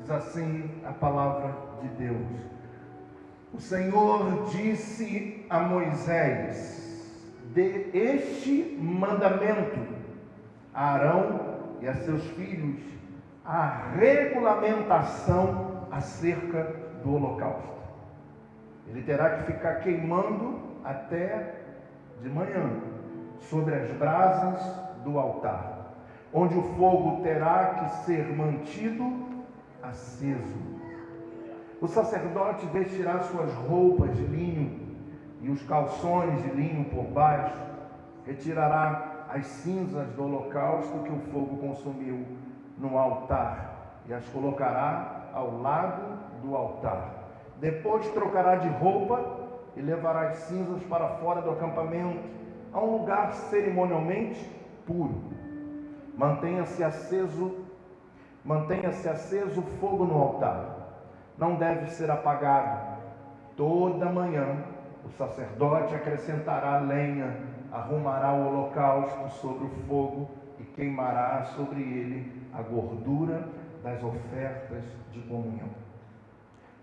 Diz assim a palavra de Deus. O Senhor disse a Moisés: dê este mandamento a Arão e a seus filhos, a regulamentação acerca do holocausto. Ele terá que ficar queimando até de manhã sobre as brasas do altar, onde o fogo terá que ser mantido aceso. O sacerdote vestirá suas roupas de linho e os calções de linho por baixo, retirará as cinzas do holocausto que o fogo consumiu no altar e as colocará ao lado do altar. Depois trocará de roupa e levará as cinzas para fora do acampamento, a um lugar cerimonialmente puro. Mantenha-se aceso o fogo no altar. Não deve ser apagado. Toda manhã o sacerdote acrescentará lenha, arrumará o holocausto sobre o fogo e queimará sobre ele a gordura das ofertas de comunhão.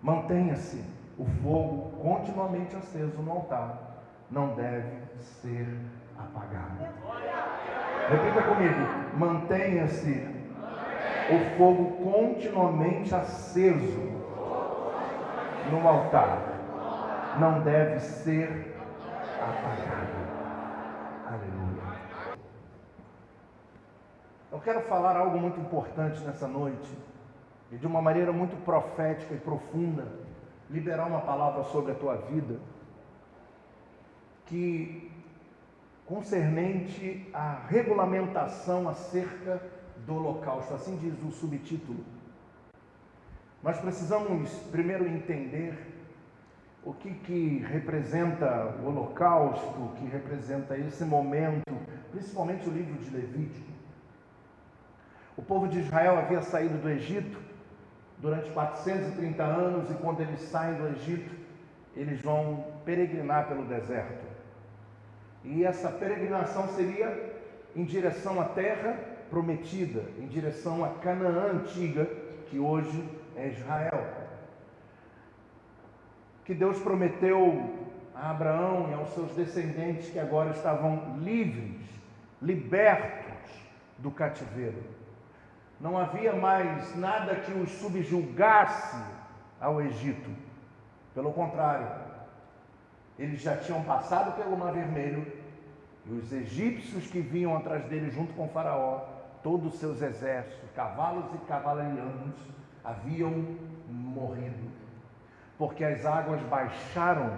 Mantenha-se o fogo continuamente aceso no altar. Não deve ser apagado. Repita comigo. Mantenha-se o fogo continuamente aceso no altar. Não deve ser apagado. Aleluia. Eu quero falar algo muito importante nessa noite, e de uma maneira muito profética e profunda, liberar uma palavra sobre a tua vida, que concernente à regulamentação acerca do holocausto, assim diz o subtítulo. Nós precisamos primeiro entender o que representa o holocausto, o que representa esse momento, principalmente o livro de Levítico. O povo de Israel havia saído do Egito durante 430 anos, e quando eles saem do Egito, eles vão peregrinar pelo deserto. E essa peregrinação seria em direção à terra prometida, em direção à Canaã antiga, que hoje é Israel. Que Deus prometeu a Abraão e aos seus descendentes, que agora estavam livres, libertos do cativeiro. Não havia mais nada que os subjugasse ao Egito. Pelo contrário, eles já tinham passado pelo Mar Vermelho, e os egípcios que vinham atrás deles junto com o faraó, todos os seus exércitos, cavalos e cavalarianos, haviam morrido, porque as águas baixaram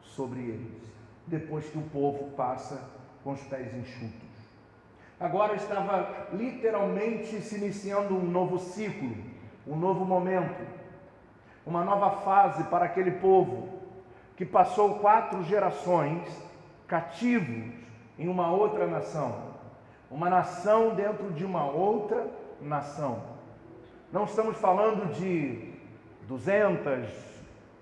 sobre eles, depois que o povo passa com os pés enxutos. Agora estava literalmente se iniciando um novo ciclo, um novo momento, uma nova fase para aquele povo que passou 4 gerações cativos em uma outra nação, uma nação dentro de uma outra nação. Não estamos falando de 200,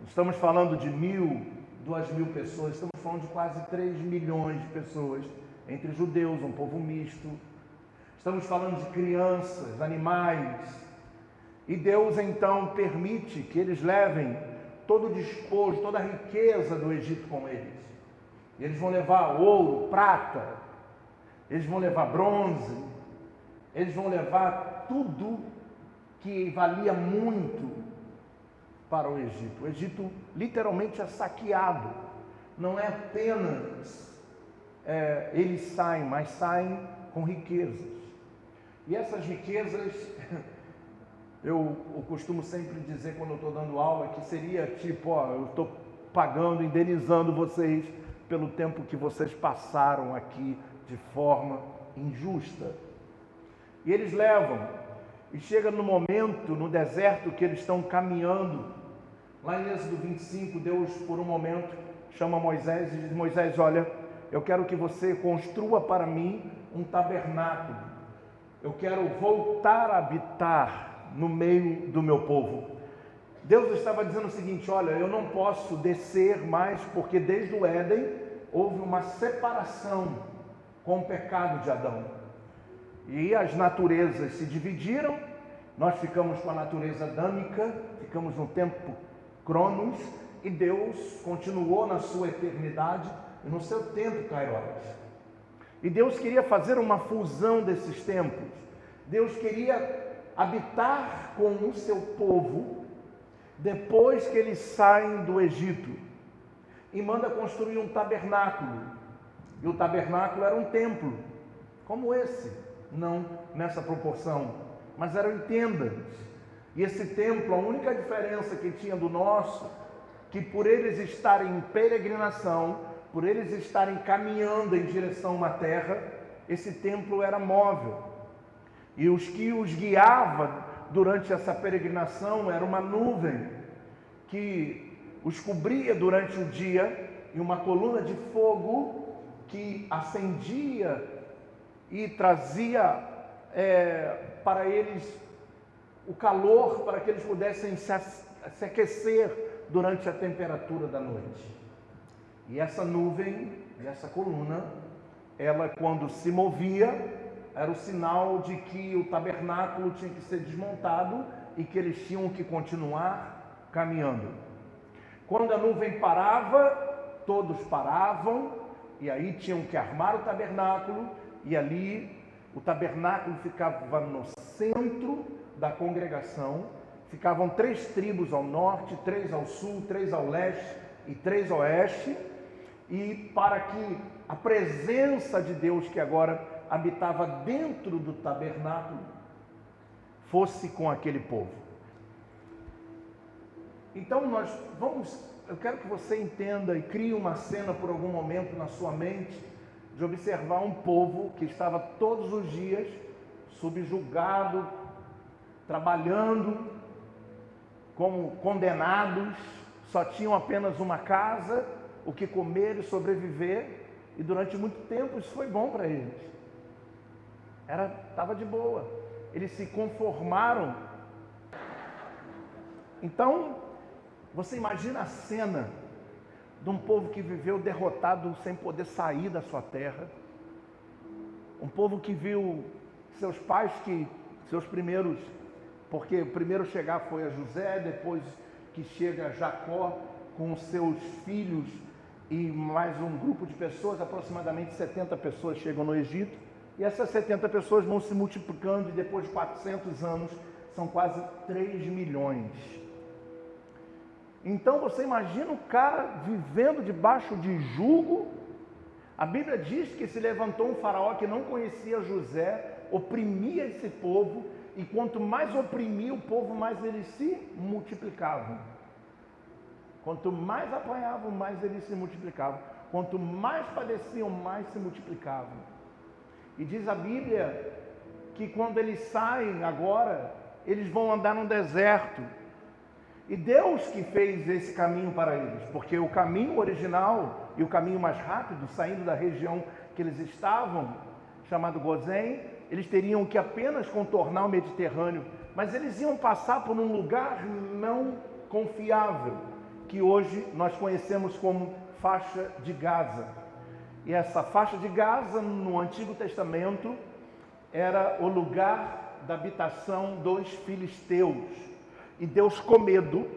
não estamos falando de 1.000, 2.000 pessoas, estamos falando de quase 3 milhões de pessoas, entre judeus, um povo misto. Estamos falando de crianças, animais. E Deus então permite que eles levem todo o despojo, toda a riqueza do Egito com eles. E eles vão levar ouro, prata, eles vão levar bronze, eles vão levar tudo que valia muito para o Egito. O Egito literalmente é saqueado. Não é apenas eles saem, mas saem com riquezas. E essas riquezas, eu costumo sempre dizer quando eu estou dando aula, que seria tipo, eu estou pagando, indenizando vocês pelo tempo que vocês passaram aqui de forma injusta. E eles levam, e chega no momento, no deserto, que eles estão caminhando. Lá em Êxodo 25, Deus por um momento chama Moisés e diz: Moisés, olha, eu quero que você construa para mim um tabernáculo. Eu quero voltar a habitar no meio do meu povo. Deus estava dizendo o seguinte: olha, eu não posso descer mais, porque desde o Éden houve uma separação com o pecado de Adão. E as naturezas se dividiram, Nós ficamos com a natureza adâmica, ficamos no tempo Cronos, e Deus continuou na sua eternidade e no seu tempo Kairos. E Deus queria fazer uma fusão desses tempos. Deus queria habitar com o seu povo depois que eles saem do Egito, e manda construir um tabernáculo. E o tabernáculo era um templo, como esse, não nessa proporção, mas eram em tendas. E esse templo, a única diferença que tinha do nosso, que por eles estarem em peregrinação, por eles estarem caminhando em direção a uma terra, esse templo era móvel. E os que os guiava durante essa peregrinação era uma nuvem que os cobria durante o dia, e uma coluna de fogo que acendia e trazia para eles o calor, para que eles pudessem se aquecer durante a temperatura da noite. E essa nuvem, essa coluna, ela quando se movia, era o sinal de que o tabernáculo tinha que ser desmontado e que eles tinham que continuar caminhando. Quando a nuvem parava, todos paravam, e aí tinham que armar o tabernáculo, e ali o tabernáculo ficava no centro da congregação. Ficavam 3 tribos ao norte, 3 ao sul, 3 ao leste e 3 ao oeste, e para que a presença de Deus, que agora habitava dentro do tabernáculo, fosse com aquele povo. Então eu quero que você entenda e crie uma cena por algum momento na sua mente, de observar um povo que estava todos os dias subjugado, trabalhando como condenados, só tinham apenas uma casa, o que comer e sobreviver, e durante muito tempo isso foi bom para eles. Estava de boa, eles se conformaram. Então, você imagina a cena de um povo que viveu derrotado sem poder sair da sua terra, um povo que viu seus pais, seus primeiros, porque o primeiro a chegar foi a José, depois que chega Jacó com os seus filhos e mais um grupo de pessoas, aproximadamente 70 pessoas chegam no Egito, e essas 70 pessoas vão se multiplicando, e depois de 400 anos são quase 3 milhões. Então você imagina o cara vivendo debaixo de jugo. A Bíblia diz que se levantou um faraó que não conhecia José, oprimia esse povo, e quanto mais oprimia o povo, mais eles se multiplicavam. Quanto mais apanhavam, mais eles se multiplicavam. Quanto mais padeciam, mais se multiplicavam. E diz a Bíblia que quando eles saem agora, eles vão andar no deserto. E Deus que fez esse caminho para eles, porque o caminho original e o caminho mais rápido, saindo da região que eles estavam, chamado Gozém, eles teriam que apenas contornar o Mediterrâneo, mas eles iam passar por um lugar não confiável, que hoje nós conhecemos como faixa de Gaza. E essa faixa de Gaza, no Antigo Testamento, era o lugar da habitação dos filisteus. E Deus, com medo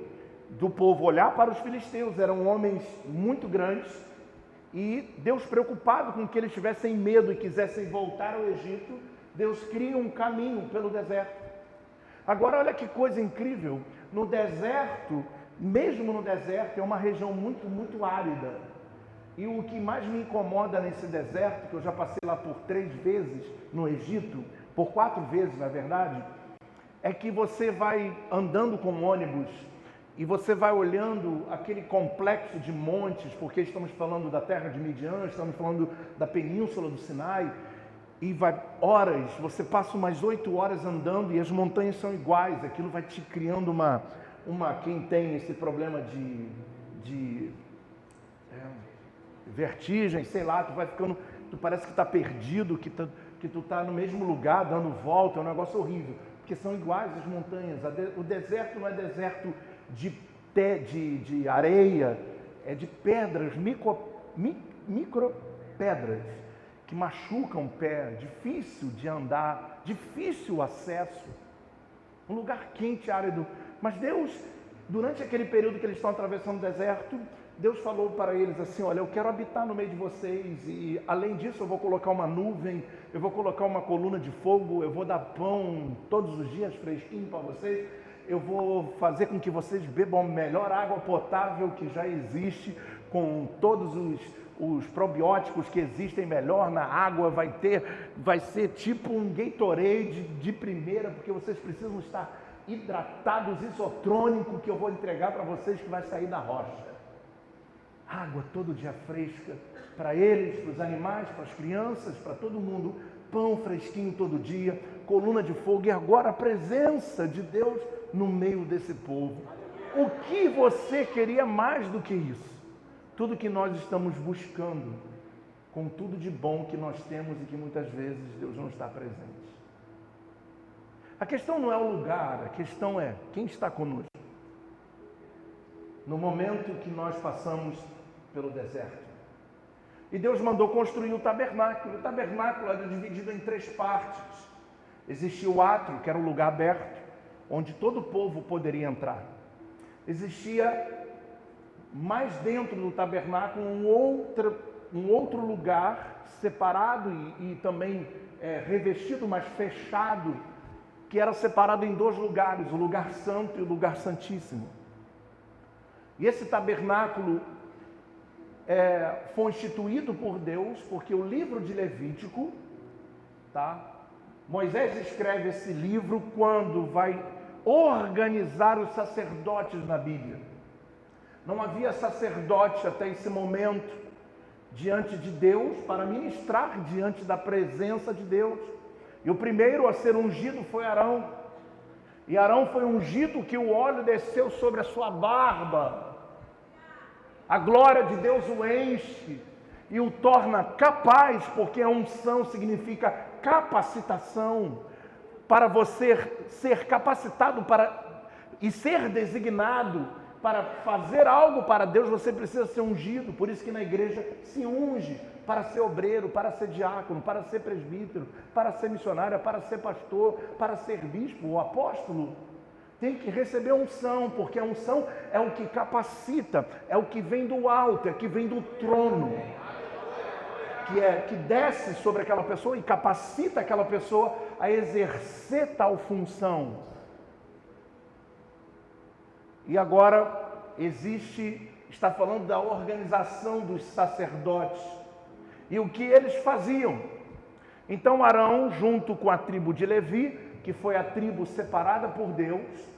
do povo olhar para os filisteus, eram homens muito grandes, e Deus, preocupado com que eles tivessem medo e quisessem voltar ao Egito, Deus cria um caminho pelo deserto. Agora, olha que coisa incrível, no deserto, mesmo no deserto, é uma região muito, muito árida. E o que mais me incomoda nesse deserto, que eu já passei lá por 3 vezes no Egito, por 4 vezes na verdade, é que você vai andando com ônibus e você vai olhando aquele complexo de montes, porque estamos falando da terra de Midian, estamos falando da península do Sinai, e vai horas, você passa umas 8 horas andando e as montanhas são iguais. Aquilo vai te criando quem tem esse problema de vertigem, sei lá, tu vai ficando, tu parece que está perdido, que tu está no mesmo lugar, dando volta, é um negócio horrível, porque são iguais as montanhas. O deserto não é deserto de areia, é de pedras, micro pedras, que machucam o pé, difícil de andar, difícil o acesso. um lugar quente, árido. Mas Deus, durante aquele período que eles estão atravessando o deserto, Deus falou para eles assim: olha, eu quero habitar no meio de vocês, e além disso eu vou colocar uma nuvem, eu vou colocar uma coluna de fogo, eu vou dar pão todos os dias fresquinho para vocês, eu vou fazer com que vocês bebam a melhor água potável que já existe, com todos os probióticos que existem melhor na água, vai ser tipo um Gatorade de primeira, porque vocês precisam estar hidratados, isotrônico, que eu vou entregar para vocês, que vai sair da rocha. Água todo dia fresca, para eles, para os animais, para as crianças, para todo mundo, pão fresquinho todo dia, coluna de fogo, e agora a presença de Deus no meio desse povo. O que você queria mais do que isso? Tudo que nós estamos buscando, com tudo de bom que nós temos e que muitas vezes Deus não está presente. A questão não é o lugar, a questão é quem está conosco. No momento que nós passamos pelo deserto. E Deus mandou construir o tabernáculo. O tabernáculo era dividido em 3 partes. Existia o átrio, que era um lugar aberto, onde todo o povo poderia entrar. Existia, mais dentro do tabernáculo, um outro lugar separado e também revestido, mas fechado, que era separado em 2 lugares, o lugar santo e o lugar santíssimo. E esse tabernáculo foi instituído por Deus, porque o livro de Levítico, Moisés escreve esse livro quando vai organizar os sacerdotes na Bíblia. Não havia sacerdote até esse momento diante de Deus para ministrar diante da presença de Deus. E o primeiro a ser ungido foi Arão. E Arão foi ungido que o óleo desceu sobre a sua barba. A glória de Deus o enche e o torna capaz, porque a unção significa capacitação. Para você ser capacitado e ser designado para fazer algo para Deus, você precisa ser ungido. Por isso que na igreja se unge para ser obreiro, para ser diácono, para ser presbítero, para ser missionário, para ser pastor, para ser bispo ou apóstolo. Tem que receber unção, porque a unção é o que capacita, é o que vem do alto, é o que vem do trono, que desce sobre aquela pessoa e capacita aquela pessoa a exercer tal função. E agora está falando da organização dos sacerdotes e o que eles faziam. Então Arão, junto com a tribo de Levi, que foi a tribo separada por Deus,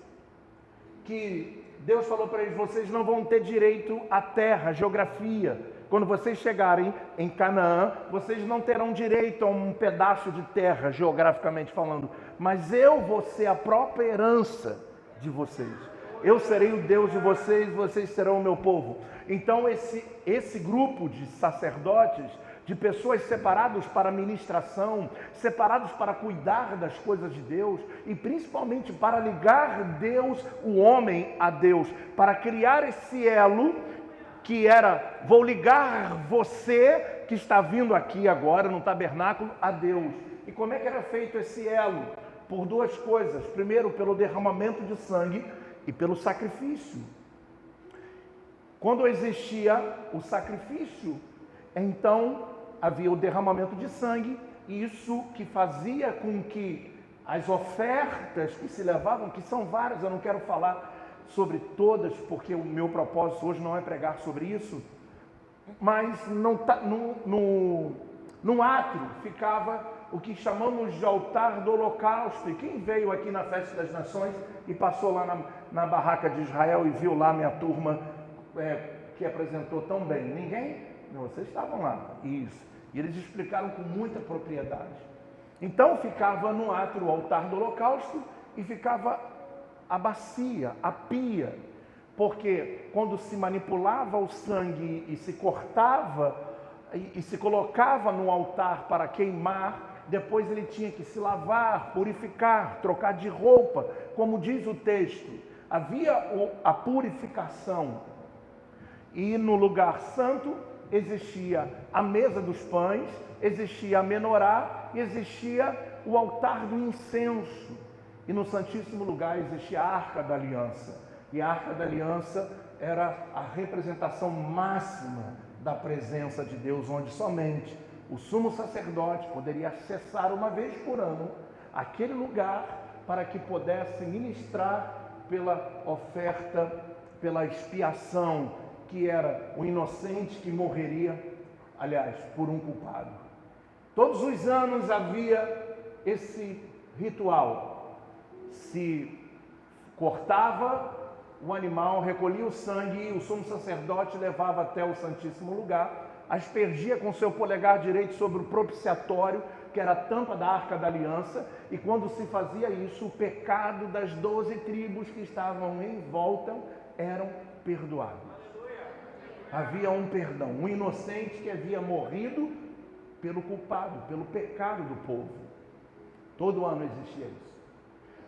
que Deus falou para eles: vocês não vão ter direito à terra, à geografia. Quando vocês chegarem em Canaã, vocês não terão direito a um pedaço de terra, geograficamente falando, mas eu vou ser a própria herança de vocês. Eu serei o Deus de vocês, vocês serão o meu povo. Então esse grupo de sacerdotes, de pessoas separadas para ministração, separados para cuidar das coisas de Deus e principalmente para ligar Deus, o homem, a Deus, para criar esse elo que era: vou ligar você que está vindo aqui agora no tabernáculo a Deus. E como é que era feito esse elo? Por 2 coisas. Primeiro, pelo derramamento de sangue e pelo sacrifício. Quando existia o sacrifício, então havia o derramamento de sangue, e isso que fazia com que as ofertas que se levavam, que são várias, eu não quero falar sobre todas, porque o meu propósito hoje não é pregar sobre isso, mas no átrio ficava o que chamamos de altar do holocausto. E quem veio aqui na Festa das Nações e passou lá na barraca de Israel e viu lá minha turma que apresentou tão bem? Ninguém? Não, vocês estavam lá. Isso. E eles explicaram com muita propriedade. Então ficava no átrio o altar do holocausto e ficava a bacia, a pia, porque quando se manipulava o sangue e se cortava e se colocava no altar para queimar, depois ele tinha que se lavar, purificar, trocar de roupa, como diz o texto. Havia a purificação. E no lugar santo existia a mesa dos pães, existia a menorá e existia o altar do incenso. E no Santíssimo Lugar existia a Arca da Aliança. E a Arca da Aliança era a representação máxima da presença de Deus, onde somente o sumo sacerdote poderia acessar uma vez por ano aquele lugar para que pudesse ministrar pela oferta, pela expiação, que era o inocente que morreria, aliás, por um culpado. Todos os anos havia esse ritual. Se cortava o animal, recolhia o sangue e o sumo sacerdote levava até o Santíssimo Lugar, aspergia com seu polegar direito sobre o propiciatório, que era a tampa da Arca da Aliança, e quando se fazia isso, o pecado das 12 tribos que estavam em volta eram perdoados. Havia um perdão, um inocente que havia morrido pelo culpado, pelo pecado do povo. Todo ano existia isso.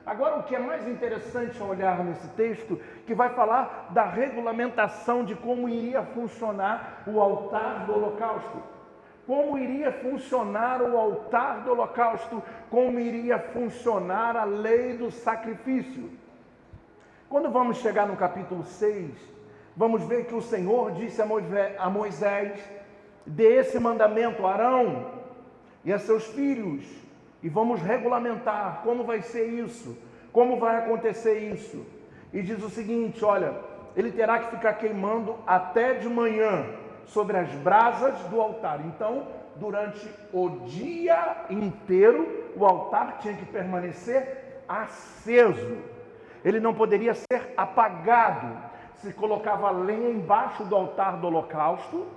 Agora, o que é mais interessante ao olhar nesse texto, que vai falar da regulamentação de como iria funcionar o altar do holocausto. Como iria funcionar o altar do holocausto, como iria funcionar a lei do sacrifício. Quando vamos chegar no capítulo 6, vamos ver que o Senhor disse a Moisés: dê esse mandamento a Arão e a seus filhos, e vamos regulamentar como vai ser isso, como vai acontecer isso. E diz o seguinte: olha, ele terá que ficar queimando até de manhã sobre as brasas do altar. Então, durante o dia inteiro, o altar tinha que permanecer aceso. Ele não poderia ser apagado. Se colocava lenha embaixo do altar do holocausto,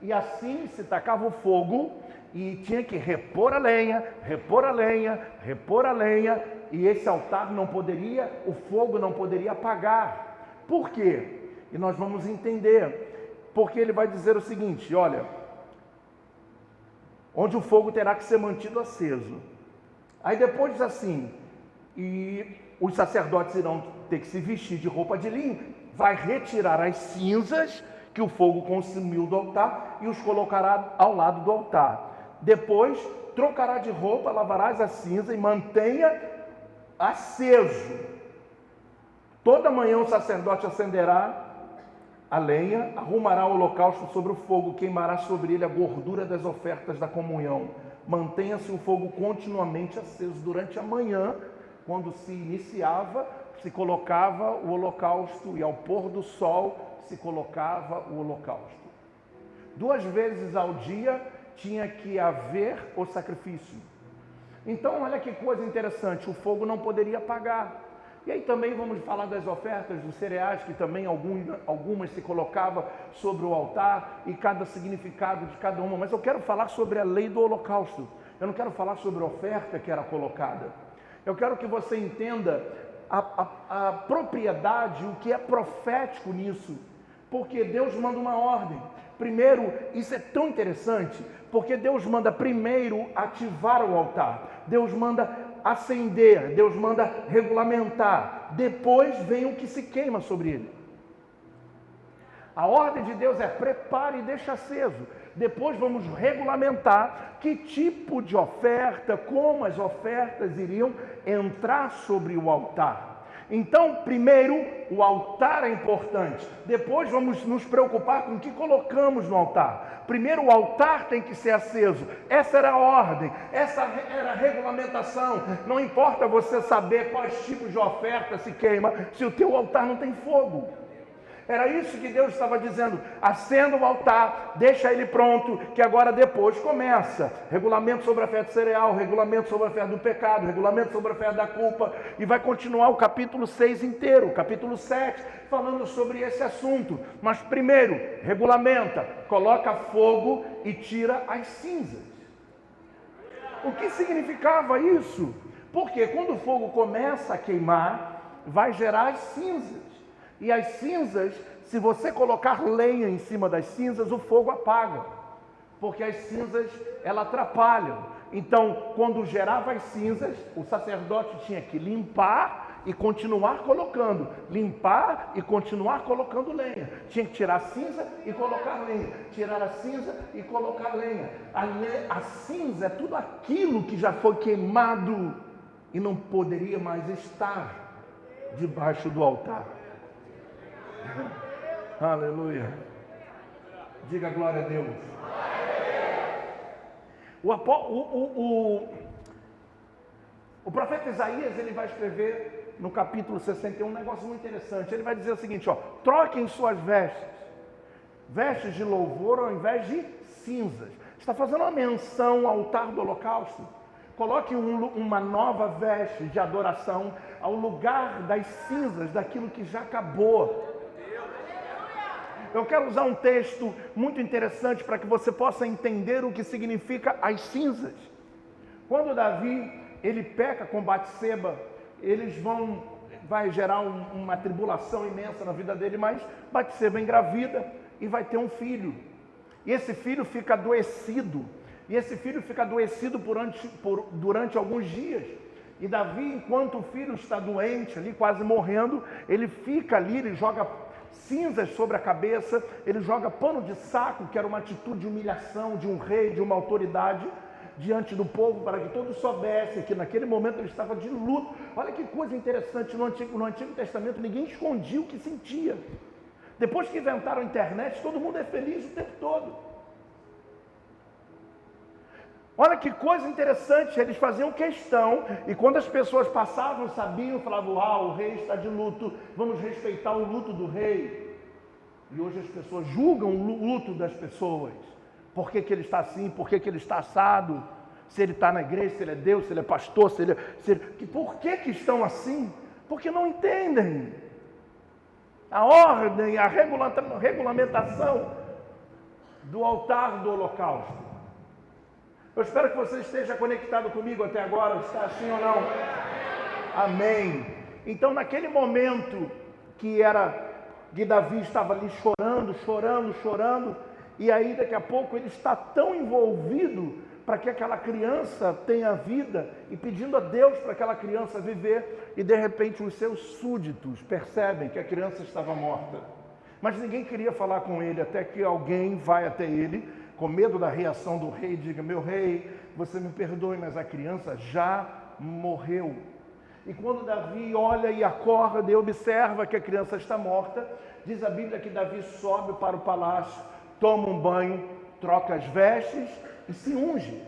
e assim se tacava o fogo, e tinha que repor a lenha, repor a lenha, repor a lenha, e esse altar não poderia, o fogo não poderia apagar. Por quê? E nós vamos entender. Porque ele vai dizer o seguinte: olha, onde o fogo terá que ser mantido aceso. Aí depois diz assim: e os sacerdotes irão ter que se vestir de roupa de linho, vai retirar as cinzas que o fogo consumiu do altar e os colocará ao lado do altar. Depois trocará de roupa, lavarás a cinza e mantenha aceso. Toda manhã o sacerdote acenderá a lenha, arrumará o holocausto sobre o fogo, queimará sobre ele a gordura das ofertas da comunhão. Mantenha-se o fogo continuamente aceso. Durante a manhã, quando se iniciava, se colocava o holocausto, e ao pôr do sol se colocava o holocausto. 2 vezes ao dia tinha que haver o sacrifício. Então, olha que coisa interessante, o fogo não poderia apagar. E aí também vamos falar das ofertas, dos cereais, que também algumas se colocava sobre o altar, e cada significado de cada uma. Mas eu quero falar sobre a lei do holocausto. Eu não quero falar sobre a oferta que era colocada. Eu quero que você entenda a propriedade, o que é profético nisso. Porque Deus manda uma ordem. Primeiro, isso é tão interessante, porque Deus manda primeiro ativar o altar. Deus manda acender, Deus manda regulamentar, depois vem o que se queima sobre ele. A ordem de Deus é: prepare e deixe aceso. Depois vamos regulamentar que tipo de oferta, como as ofertas iriam entrar sobre o altar. Então, primeiro, o altar é importante. Depois vamos nos preocupar com o que colocamos no altar. Primeiro, o altar tem que ser aceso. Essa era a ordem, essa era a regulamentação. Não importa você saber quais tipos de oferta se queima, se o teu altar não tem fogo. Era isso que Deus estava dizendo: acenda o altar, deixa ele pronto, que agora depois começa. Regulamento sobre a oferta cereal, regulamento sobre a oferta do pecado, regulamento sobre a oferta da culpa, e vai continuar o capítulo 6 inteiro, o capítulo 7, falando sobre esse assunto. Mas primeiro, regulamenta, coloca fogo e tira as cinzas. O que significava isso? Porque quando o fogo começa a queimar, vai gerar as cinzas. E as cinzas, se você colocar lenha em cima das cinzas, o fogo apaga. Porque as cinzas, elas atrapalham. Então, quando gerava as cinzas, o sacerdote tinha que limpar e continuar colocando. Limpar e continuar colocando lenha. Tinha que tirar a cinza e colocar lenha. Tirar a cinza e colocar lenha. A cinza é tudo aquilo que já foi queimado e não poderia mais estar debaixo do altar. Aleluia. Diga glória a Deus. O profeta Isaías, ele vai escrever no capítulo 61 um negócio muito interessante. Ele vai dizer o seguinte, troquem suas vestes de louvor ao invés de cinzas. Está fazendo uma menção ao altar do holocausto. Coloque uma nova veste de adoração ao lugar das cinzas, daquilo que já acabou. Eu quero usar um texto muito interessante para que você possa entender o que significa as cinzas. Quando Davi, ele peca com Batseba, vai gerar uma tribulação imensa na vida dele, mas Batseba engravida e vai ter um filho. E esse filho fica adoecido. E esse filho fica adoecido durante alguns dias. E Davi, enquanto o filho está doente, ali quase morrendo, ele fica ali, ele joga cinzas sobre a cabeça, ele joga pano de saco, que era uma atitude de humilhação de um rei, de uma autoridade, diante do povo, para que todos soubessem que naquele momento ele estava de luto. Olha que coisa interessante, no Antigo Testamento ninguém escondia o que sentia. Depois que inventaram a internet, todo mundo é feliz o tempo todo. Olha que coisa interessante, eles faziam questão, e quando as pessoas passavam, sabiam, falavam, o rei está de luto, vamos respeitar o luto do rei. E hoje as pessoas julgam o luto das pessoas. Por que ele está assim, por que ele está assado, se ele está na igreja, se ele é Deus, se ele é pastor, por que estão assim? Porque não entendem a ordem, a regulamentação do altar do holocausto. Eu espero que você esteja conectado comigo até agora, está assim ou não? Amém. Então, naquele momento que Davi estava ali chorando, e aí daqui a pouco ele está tão envolvido para que aquela criança tenha vida e pedindo a Deus para aquela criança viver, e de repente os seus súditos percebem que a criança estava morta. Mas ninguém queria falar com ele, até que alguém vai até ele, com medo da reação do rei, diga, meu rei, você me perdoe, mas a criança já morreu. E quando Davi olha e acorda e observa que a criança está morta, diz a Bíblia que Davi sobe para o palácio, toma um banho, troca as vestes e se unge.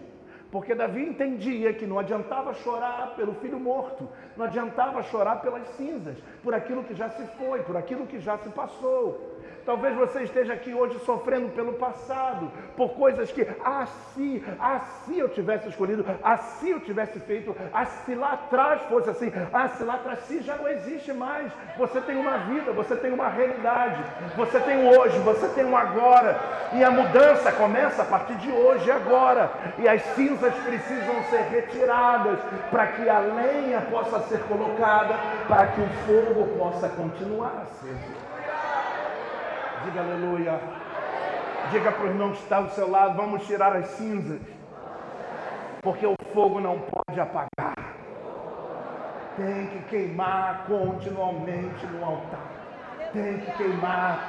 Porque Davi entendia que não adiantava chorar pelo filho morto, não adiantava chorar pelas cinzas, por aquilo que já se foi, por aquilo que já se passou. Talvez você esteja aqui hoje sofrendo pelo passado, por coisas que, se eu tivesse escolhido, se eu tivesse feito, se lá atrás fosse assim, se lá atrás, se já não existe mais. Você tem uma vida, você tem uma realidade, você tem um hoje, você tem um agora, e a mudança começa a partir de hoje e agora, e as cinzas precisam ser retiradas, para que a lenha possa ser colocada, para que o fogo possa continuar aceso. Diga aleluia. Diga para o irmão que está do seu lado, vamos tirar as cinzas, porque o fogo não pode apagar. Tem que queimar continuamente no altar. Tem que queimar.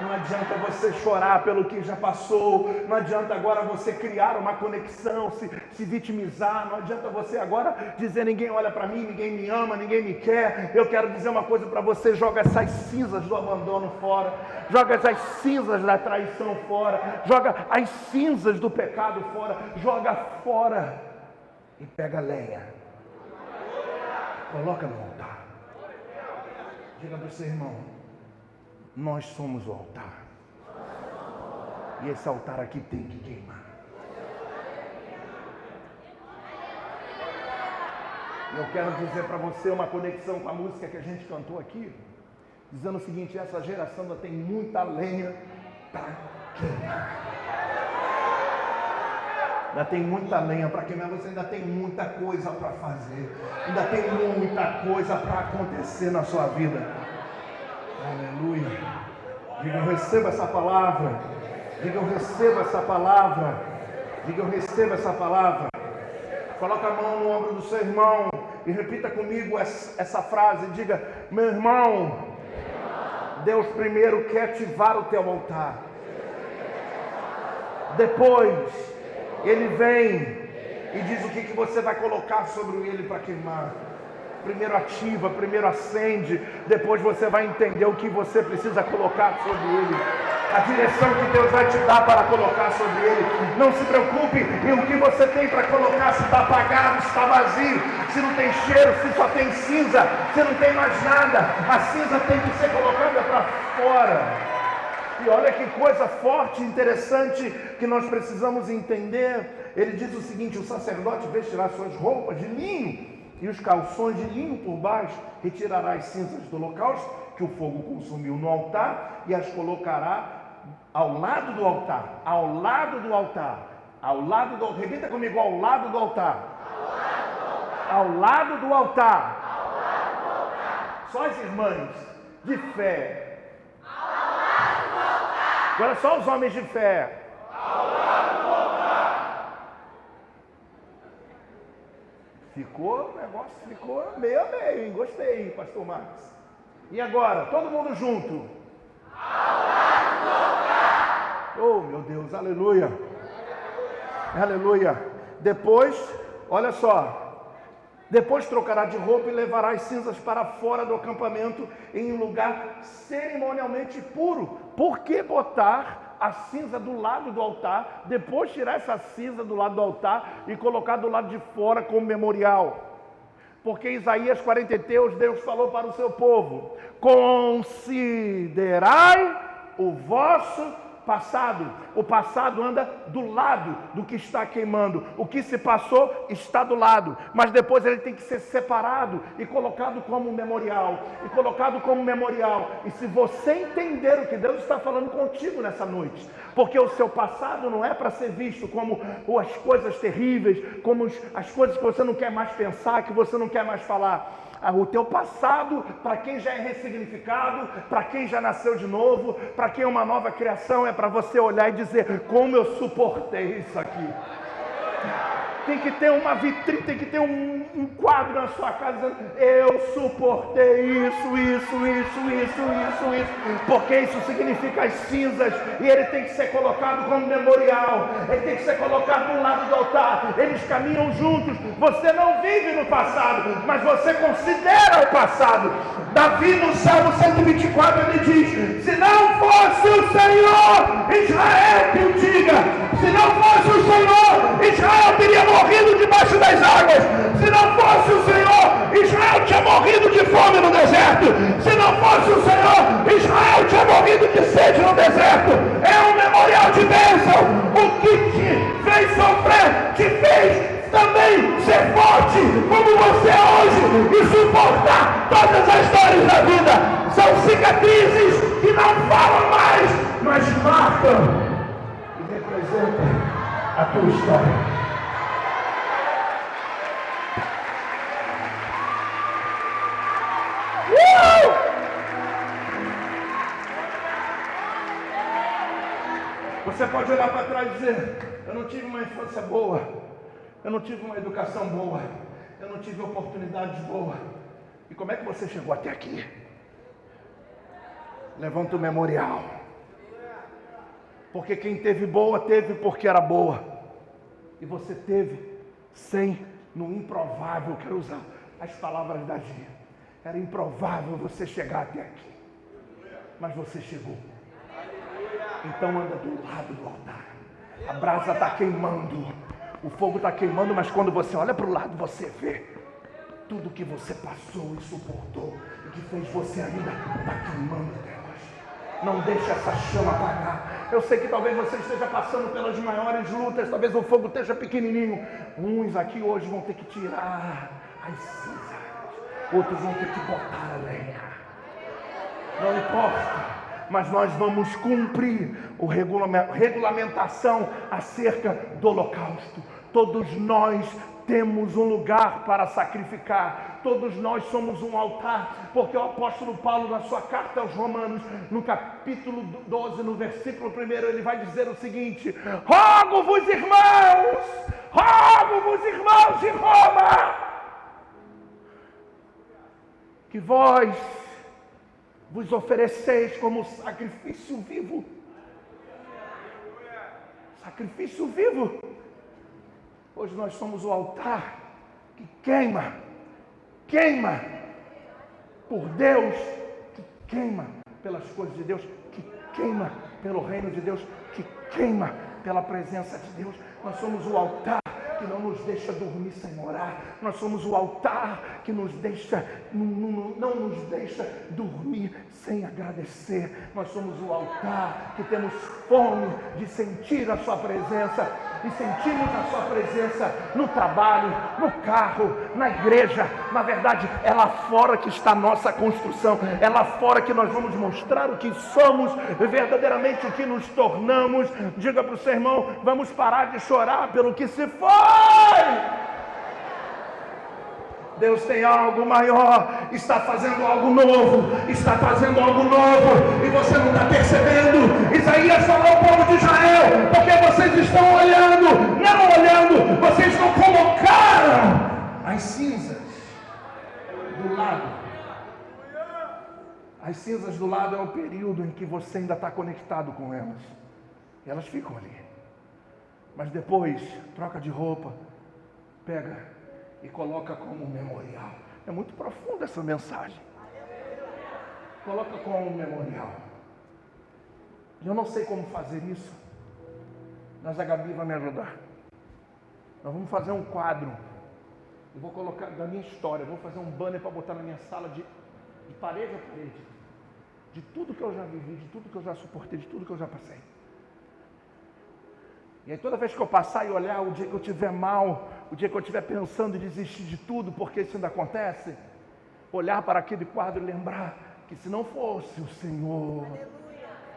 Não adianta você chorar pelo que já passou, não adianta agora você criar uma conexão, se vitimizar, não adianta você agora dizer, ninguém olha para mim, ninguém me ama, ninguém me quer. Eu quero dizer uma coisa para você, joga essas cinzas do abandono fora, joga essas cinzas da traição fora, joga as cinzas do pecado fora, joga fora e pega a lenha, coloca no altar. Diga para o seu irmão, nós somos o altar. E esse altar aqui tem que queimar. Eu quero dizer para você uma conexão com a música que a gente cantou aqui, dizendo o seguinte, essa geração ainda tem muita lenha para queimar. Ainda tem muita lenha para queimar, você ainda tem muita coisa para fazer. Ainda tem muita coisa para acontecer na sua vida. Aleluia. Diga, eu recebo essa palavra. Diga, eu recebo essa palavra. Diga, eu recebo essa palavra. Coloca a mão no ombro do seu irmão e repita comigo essa frase. Diga, meu irmão, Deus primeiro quer ativar o teu altar. Depois, Ele vem E diz o que você vai colocar sobre ele para queimar. Primeiro ativa, primeiro acende, depois você vai entender o que você precisa colocar sobre ele. A direção que Deus vai te dar para colocar sobre ele. Não se preocupe em o que você tem para colocar, se está apagado, se está vazio, se não tem cheiro, se só tem cinza, se não tem mais nada. A cinza tem que ser colocada para fora. E olha que coisa forte e interessante que nós precisamos entender. Ele diz o seguinte: o sacerdote vestirá suas roupas de linho e os calções de linho por baixo, retirará as cinzas do holocausto que o fogo consumiu no altar e as colocará ao lado do altar, ao lado do altar, ao lado do, repita comigo, ao lado do altar, ao lado do altar, ao lado do altar. Só as irmãs de fé, ao lado do altar. Agora só os homens de fé, ao lado do altar. Ficou, o negócio ficou meio a meio, hein? Gostei, pastor Marcos. E agora, todo mundo junto. Ao lado do altar. Oh, meu Deus, aleluia. Aleluia. Depois, olha só. Depois trocará de roupa e levará as cinzas para fora do acampamento em um lugar cerimonialmente puro. Por que botar a cinza do lado do altar, depois tirar essa cinza do lado do altar e colocar do lado de fora como memorial? Porque Isaías 43, Deus falou para o seu povo: considerai o vosso passado. O passado anda do lado do que está queimando. O que se passou está do lado, mas depois ele tem que ser separado e colocado como memorial. E colocado como memorial. E se você entender o que Deus está falando contigo nessa noite, porque o seu passado não é para ser visto como as coisas terríveis, como as coisas que você não quer mais pensar, que você não quer mais falar. O teu passado, para quem já é ressignificado, para quem já nasceu de novo, para quem é uma nova criação, é para você olhar e dizer: como eu suportei isso aqui. Tem que ter uma vitrine, tem que ter um quadro na sua casa dizendo: eu suportei isso, porque isso significa as cinzas, e ele tem que ser colocado como memorial, ele tem que ser colocado do lado do altar. Eles caminham juntos. Você não vive no passado, mas você considera o passado. Davi, no Salmo 124, ele diz: se não fosse o Senhor, Israel que o diga. Se não fosse o Senhor, Israel teria morrido debaixo das águas. Se não fosse o Senhor, Israel tinha morrido de fome no deserto. Se não fosse o Senhor, Israel tinha morrido de sede no deserto. É um memorial de bênção. O que te fez sofrer, te fez também ser forte como você é hoje e suportar todas as dores da vida. São cicatrizes que não falam mais, mas marcam e representam a tua história. Você pode olhar para trás e dizer: eu não tive uma infância boa, eu não tive uma educação boa, eu não tive oportunidades boas. E como é que você chegou até aqui? Levanta o memorial. Porque quem teve boa, teve porque era boa. E você teve sem, no improvável. Quero usar as palavras da Gia. Era improvável você chegar até aqui, mas você chegou. Então anda do lado do altar. A brasa está queimando, o fogo está queimando, mas quando você olha para o lado, você vê tudo que você passou e suportou, e que fez você ainda está queimando até hoje. Não deixe essa chama apagar. Eu sei que talvez você esteja passando pelas maiores lutas, talvez o fogo esteja pequenininho. Uns aqui hoje vão ter que tirar as cinzas, outros vão ter que botar a lenha. Não importa. Mas nós vamos cumprir a regulamentação acerca do holocausto. Todos nós temos um lugar para sacrificar. Todos nós somos um altar, porque o apóstolo Paulo, na sua carta aos Romanos, no capítulo 12, no versículo 1, ele vai dizer o seguinte: rogo-vos, irmãos de Roma, que vós vos ofereceis como sacrifício vivo. Sacrifício vivo. Hoje nós somos o altar que queima por Deus, que queima pelas coisas de Deus, que queima pelo reino de Deus, que queima pela presença de Deus. Nós somos o altar que não nos deixa dormir sem orar. Nós somos o altar que nos deixa, não nos deixa dormir sem agradecer. Nós somos o altar que temos fome de sentir a sua presença. E sentimos a sua presença no trabalho, no carro, na igreja. Na verdade, é lá fora que está a nossa construção. É lá fora que nós vamos mostrar o que somos, verdadeiramente o que nos tornamos. Diga para o seu irmão, vamos parar de chorar pelo que se foi. Deus tem algo maior, está fazendo algo novo, e você não está percebendo. Isaías falou ao povo de Israel, porque vocês estão não olhando, vocês não colocaram as cinzas do lado. As cinzas do lado é o período em que você ainda está conectado com elas, e elas ficam ali, mas depois troca de roupa, pega e coloca como memorial. É muito profunda essa mensagem. Coloca como memorial. Eu não sei como fazer isso, mas a Gabi vai me ajudar. Nós vamos fazer um quadro. Eu vou colocar da minha história. Eu vou fazer um banner para botar na minha sala de parede a parede. De tudo que eu já vivi, de tudo que eu já suportei, de tudo que eu já passei. E aí toda vez que eu passar e olhar, o dia que eu estiver mal, o dia que eu estiver pensando em desistir de tudo, porque isso ainda acontece, olhar para aquele quadro e lembrar que se não fosse o Senhor,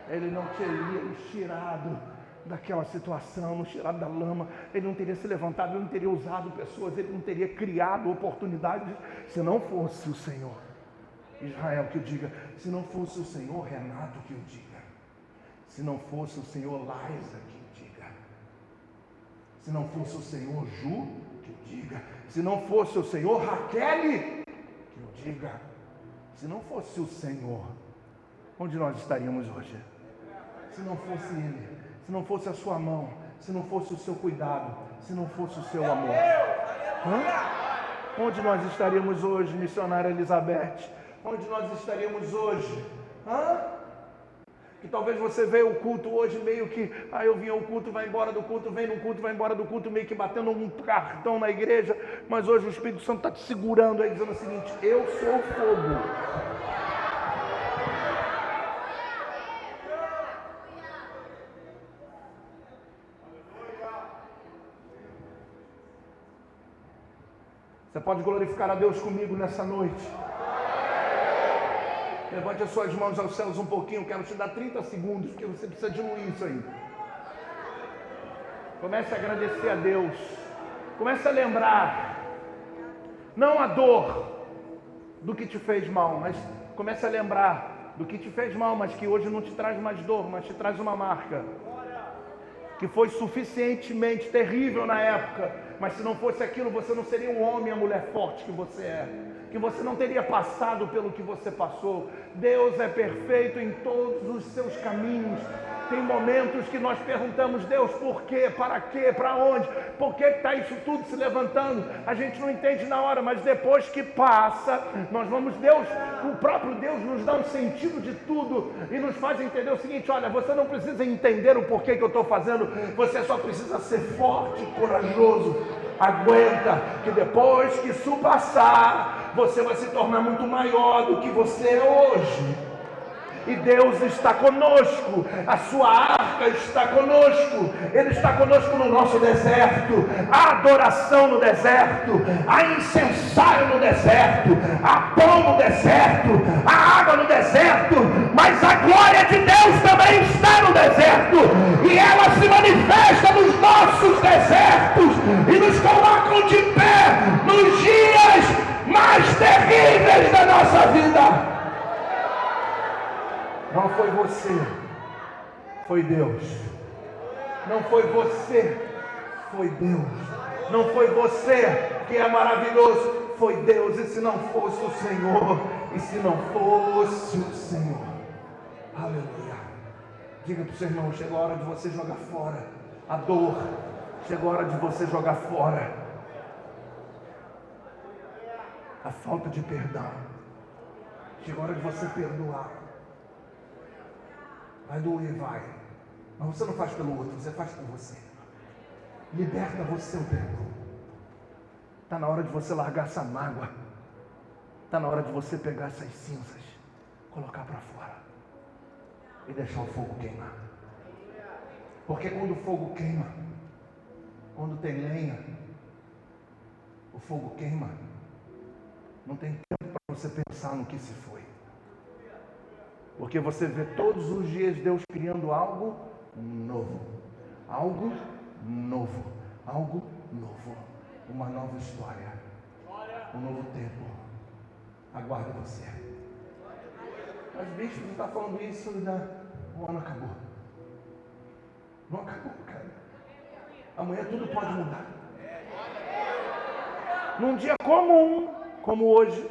Ele não teria nos tirado daquela situação, nos tirado da lama, Ele não teria se levantado, Ele não teria usado pessoas, Ele não teria criado oportunidades, se não fosse o Senhor. Israel que eu diga, se não fosse o Senhor, Renato que eu diga, se não fosse o Senhor, Laisa que eu diga, se não fosse o Senhor, Ju que eu diga, se não fosse o Senhor, Raquel que eu diga, se não fosse o Senhor, onde nós estaríamos hoje? Se não fosse Ele, se não fosse a sua mão, se não fosse o seu cuidado, se não fosse o seu amor, onde nós estaríamos hoje, missionária Elizabeth? Onde nós estaríamos hoje? Que talvez você veio ao culto hoje meio que, eu vim ao culto, vai embora do culto, vem no culto, vai embora do culto, meio que batendo um cartão na igreja, mas hoje o Espírito Santo está te segurando aí, dizendo o seguinte: eu sou fogo. Você pode glorificar a Deus comigo nessa noite? Levante as suas mãos aos céus um pouquinho. Quero te dar 30 segundos, porque você precisa diluir isso aí. Comece a agradecer a Deus. Comece a lembrar, não a dor do que te fez mal, mas comece a lembrar do que te fez mal, mas que hoje não te traz mais dor, mas te traz uma marca que foi suficientemente terrível na época, mas se não fosse aquilo, você não seria o homem e a mulher forte que você é, que você não teria passado pelo que você passou. Deus é perfeito em todos os seus caminhos. Tem momentos que nós perguntamos: Deus, por quê? Para quê? Para onde? Por que está isso tudo se levantando? A gente não entende na hora, mas depois que passa, nós vamos, o próprio Deus nos dá um sentido de tudo e nos faz entender o seguinte: olha, você não precisa entender o porquê que eu estou fazendo, você só precisa ser forte e corajoso. Aguenta, que depois que isso passar, você vai se tornar muito maior do que você é hoje. E Deus está conosco, a sua arca está conosco, Ele está conosco no nosso deserto. Há adoração no deserto, há incensário no deserto, há pão no deserto, há água no deserto, mas a glória de Deus também está no deserto, e ela se manifesta nos nossos desertos e nos colocam de pé nos dias mais terríveis da nossa vida. Não foi você, foi Deus. Não foi você, foi Deus. Não foi você que é maravilhoso, foi Deus. E se não fosse o Senhor, e se não fosse o Senhor, aleluia. Diga para o seu irmão: chegou a hora de você jogar fora a dor, Chegou a hora de você jogar fora a falta de perdão. Chegou a hora de você perdoar. Vai doer, vai. Mas você não faz pelo outro, você faz por você. Liberta você o perdão. Está na hora de você largar essa mágoa. Está na hora de você pegar essas cinzas, colocar para fora e deixar o fogo queimar. Porque quando o fogo queima, quando tem lenha, o fogo queima, não tem tempo para você pensar no que se foi. Porque você vê todos os dias Deus criando algo novo. Algo novo. Algo novo. Uma nova história. Um novo tempo. Aguarde você. Mas bicho, não está falando isso ainda. O ano acabou. Não acabou, cara. Amanhã tudo pode mudar. Num dia comum, como hoje,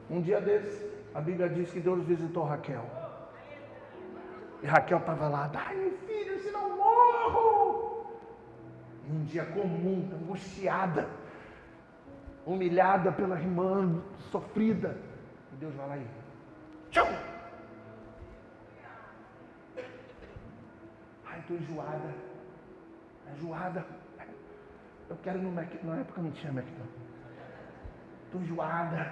um dia desse, a Bíblia diz que Deus visitou Raquel. E Raquel estava lá, ai meu filho, se não morro. E um dia comum, angustiada, humilhada pela irmã, sofrida. E Deus vai lá e tchau! Ai, estou enjoada. Eu quero ir no Mac. Na época não tinha McDonald's. Estou enjoada.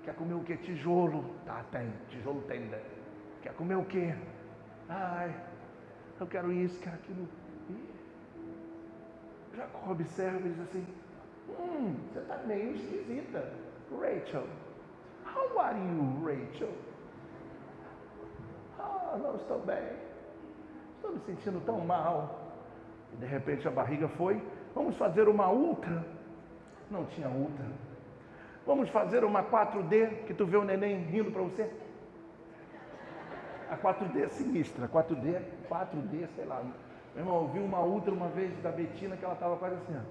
Quer comer o quê? Tijolo. Tá, tem. Tijolo tem, né? Quer comer o quê? Ai, eu quero isso, quero aquilo. Jacó observa e diz assim, você está meio esquisita. Rachel. How are you, Rachel? Não estou bem. Estou me sentindo tão mal. E de repente a barriga foi, vamos fazer uma ultra. Não tinha ultra. Vamos fazer uma 4D, que tu vê o neném rindo para você. A 4D é sinistra, 4D, sei lá. Meu irmão, eu vi uma ultra uma vez da Betina, que ela estava quase assim, ó.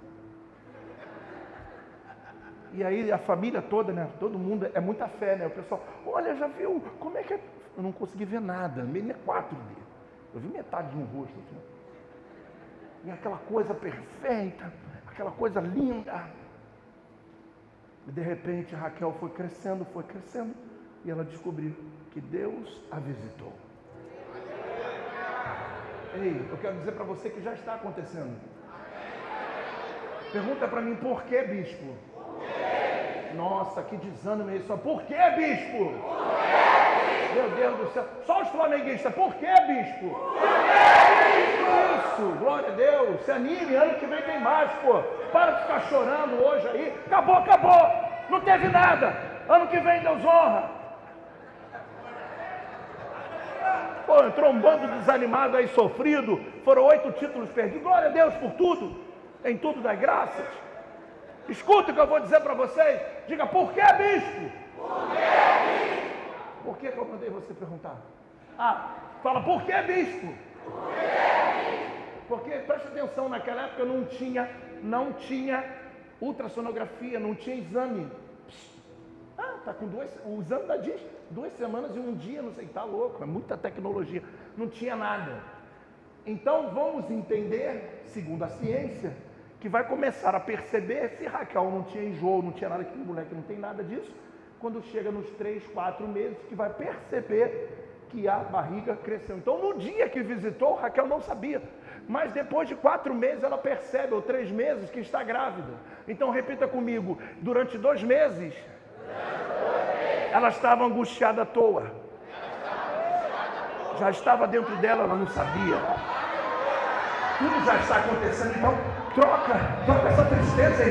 E aí a família toda, né? Todo mundo, é muita fé, né? O pessoal, olha, já viu? Como é que é? Eu não consegui ver nada, nem 4D. Eu vi metade de um rosto, assim. E aquela coisa perfeita, aquela coisa linda. E de repente a Raquel foi crescendo, e ela descobriu que Deus a visitou. Ei, eu quero dizer para você que já está acontecendo. Pergunta para mim, por que, bispo? Nossa, que desânimo é isso. Por que, bispo? Meu Deus do céu. Só os flamenguistas. Por que, bispo? Isso, glória a Deus. Se anime, ano que vem tem mais, pô. Para de ficar chorando hoje aí. Acabou. Não teve nada. Ano que vem Deus honra. Pô, entrou um bando desanimado aí, sofrido. Foram 8 títulos perdidos. Glória a Deus por tudo. Em tudo das graças. Escuta o que eu vou dizer para vocês. Diga, por que, bispo? Por que, bispo? Por que eu mandei você perguntar? Fala, por que, bispo? Por que, bispo? Porque, presta atenção, naquela época não tinha ultrassonografia, não tinha exame. Tá com o exame da diz 2 semanas e um dia, não sei, tá louco, é muita tecnologia. Não tinha nada. Então vamos entender, segundo a ciência, que vai começar a perceber se Raquel não tinha enjoo, não tinha nada, que o moleque não tem nada disso, quando chega nos 3, 4 meses, que vai perceber que a barriga cresceu. Então no dia que visitou, Raquel não sabia, mas depois de 4 meses ela percebe, ou 3 meses, que está grávida. Então repita comigo, durante 2 meses, ela estava angustiada à toa, já estava dentro dela, ela não sabia. Tudo já está acontecendo, então troca essa tristeza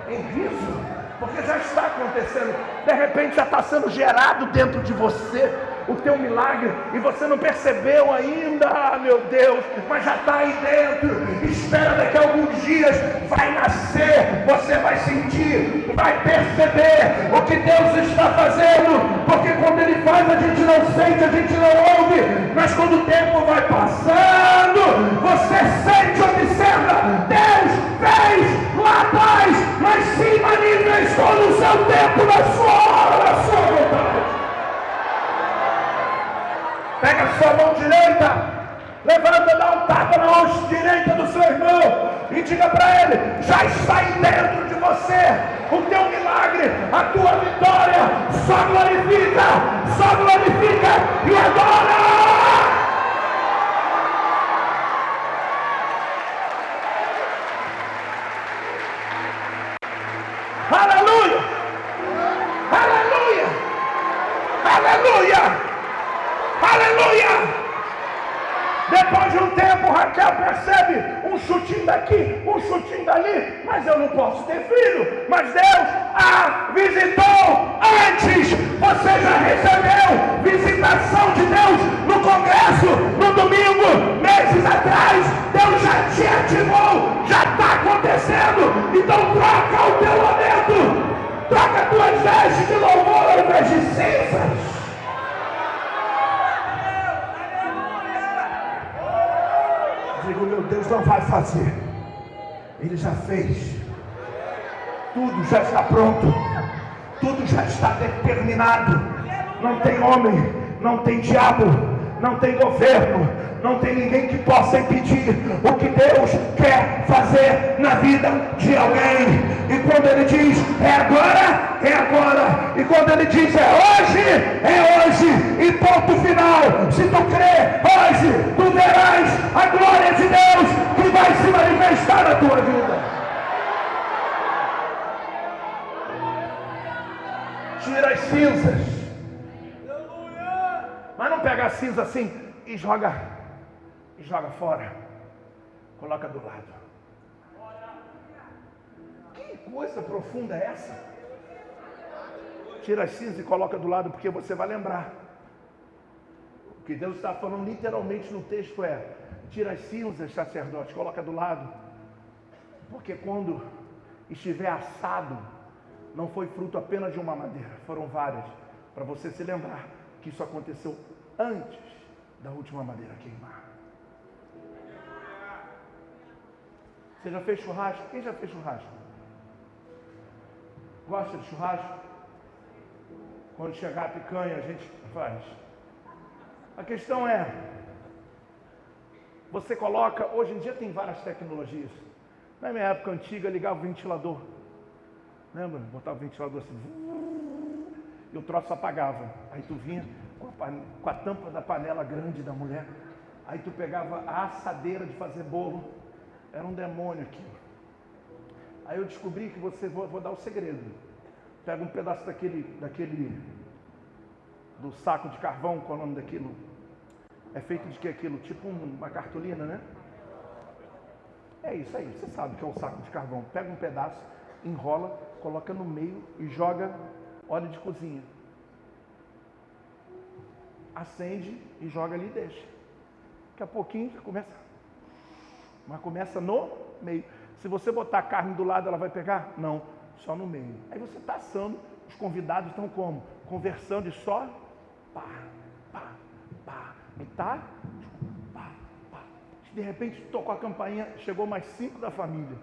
em riso, porque já está acontecendo. De repente já está sendo gerado dentro de você o teu milagre e você não percebeu ainda, meu Deus, mas já está aí dentro. Espera, daqui a alguns dias vai nascer, você vai sentir, vai perceber o que Deus está fazendo, porque quando Ele faz a gente não sente, a gente não ouve, mas quando o tempo vai passando, você sente, observa, Deus fez lá atrás, mas se manifestou no seu tempo, na sua hora, na sua vontade. Pega a sua mão direita, levanta, dá um tapa na mão direita do e diga para ele: já está aí dentro de você o teu milagre, a tua vitória. Só glorifica e adora. Aleluia! Aleluia! Aleluia! Aleluia! Depois de um tempo, Raquel percebe um chutinho daqui, um chutinho dali, mas eu não posso ter filho. Mas Deus a visitou antes. Você já recebeu visitação de Deus no congresso, no domingo, meses atrás. Deus já te ativou, já está acontecendo. Então troca o teu lamento, troca as tuas vestes de louvor ao invés de cinzas. Digo, meu Deus não vai fazer, Ele já fez, tudo já está pronto, tudo já está determinado. Não tem homem, não tem diabo, não tem governo, não tem ninguém que possa impedir o que Deus quer fazer na vida de alguém. E quando Ele diz é agora, é agora. E quando Ele diz é hoje, e ponto final. Se tu crê hoje, tu verás a glória de Deus que vai se manifestar na tua vida. Tira as cinzas, mas não pega a cinza assim e joga fora, coloca do lado. Que coisa profunda é essa? Tira as cinzas e coloca do lado, porque você vai lembrar. O que Deus está falando literalmente no texto é: tira as cinzas, sacerdote, coloca do lado, porque quando estiver assado, não foi fruto apenas de uma madeira, foram várias, para você se lembrar que isso aconteceu antes da última madeira queimar. Você já fez churrasco? Quem já fez churrasco? Gosta de churrasco? Quando chegar a picanha, a gente faz. A questão é, você coloca, hoje em dia tem várias tecnologias. Na minha época antiga, ligava o ventilador. Lembra? Botava o ventilador assim, e o troço apagava. Aí tu vinha com a tampa da panela grande da mulher. Aí tu pegava a assadeira de fazer bolo. Era um demônio aquilo. Aí eu descobri que vou dar o segredo. Pega um pedaço daquele do saco de carvão, qual é o nome daquilo? É feito de que aquilo? Tipo uma cartolina, né? É isso aí, você sabe que é um saco de carvão. Pega um pedaço, enrola, coloca no meio e joga óleo de cozinha. Acende e joga ali e deixa. Daqui a pouquinho já começa. Mas começa no meio. Se você botar a carne do lado, ela vai pegar? Não, só no meio. Aí você está assando, os convidados estão como? Conversando e só pá, pá, pá. E tá, pá, pá. De repente tocou a campainha, chegou mais 5 da família.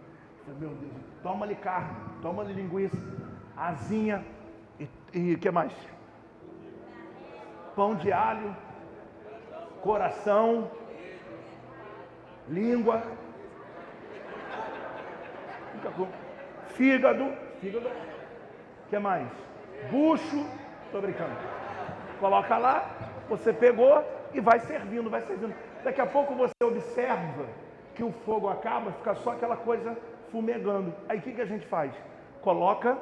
Eu falei, meu Deus, toma-lhe carne, toma-lhe linguiça, asinha e o que mais? Pão de alho, coração, língua, fígado, o que mais? Bucho, tô brincando. Coloca lá, você pegou e vai servindo. Daqui a pouco você observa que o fogo acaba, fica só aquela coisa fumegando. Aí o que a gente faz? Coloca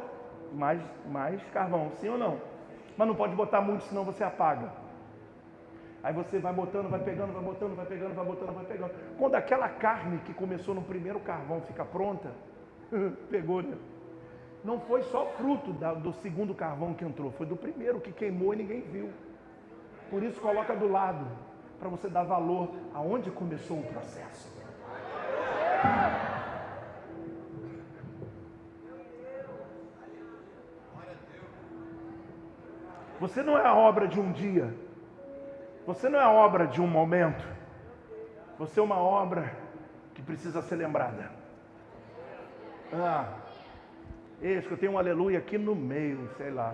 mais carvão, sim ou não? Mas não pode botar muito, senão você apaga. Aí você vai botando, vai pegando, vai botando, vai pegando, vai botando, vai pegando. Quando aquela carne que começou no primeiro carvão fica pronta, pegou, né? Não foi só fruto do segundo carvão que entrou, foi do primeiro que queimou e ninguém viu. Por isso coloca do lado, para você dar valor aonde começou o processo. Você não é a obra de um dia. Você não é a obra de um momento. Você é uma obra que precisa ser lembrada. Esse que eu tenho um aleluia aqui no meio, sei lá.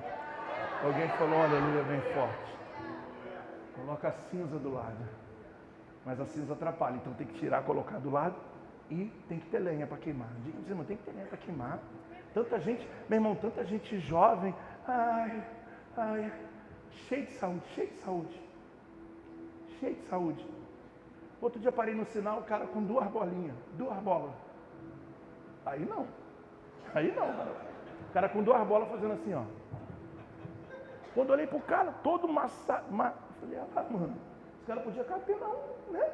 Alguém falou um aleluia bem forte. Coloca a cinza do lado. Mas a cinza atrapalha, então tem que tirar, colocar do lado E tem que ter lenha para queimar. Diga, irmão, tem que ter lenha para queimar. Tanta gente, meu irmão, tanta gente jovem, cheio de saúde, cheio de saúde. Cheio de saúde. Outro dia parei no sinal, o cara com 2 bolinhas, 2 bolas. Aí não, cara. O cara com 2 bolas fazendo assim, ó. Quando eu olhei pro cara, todo maçado, falei, mano, esse cara podia capinar, né?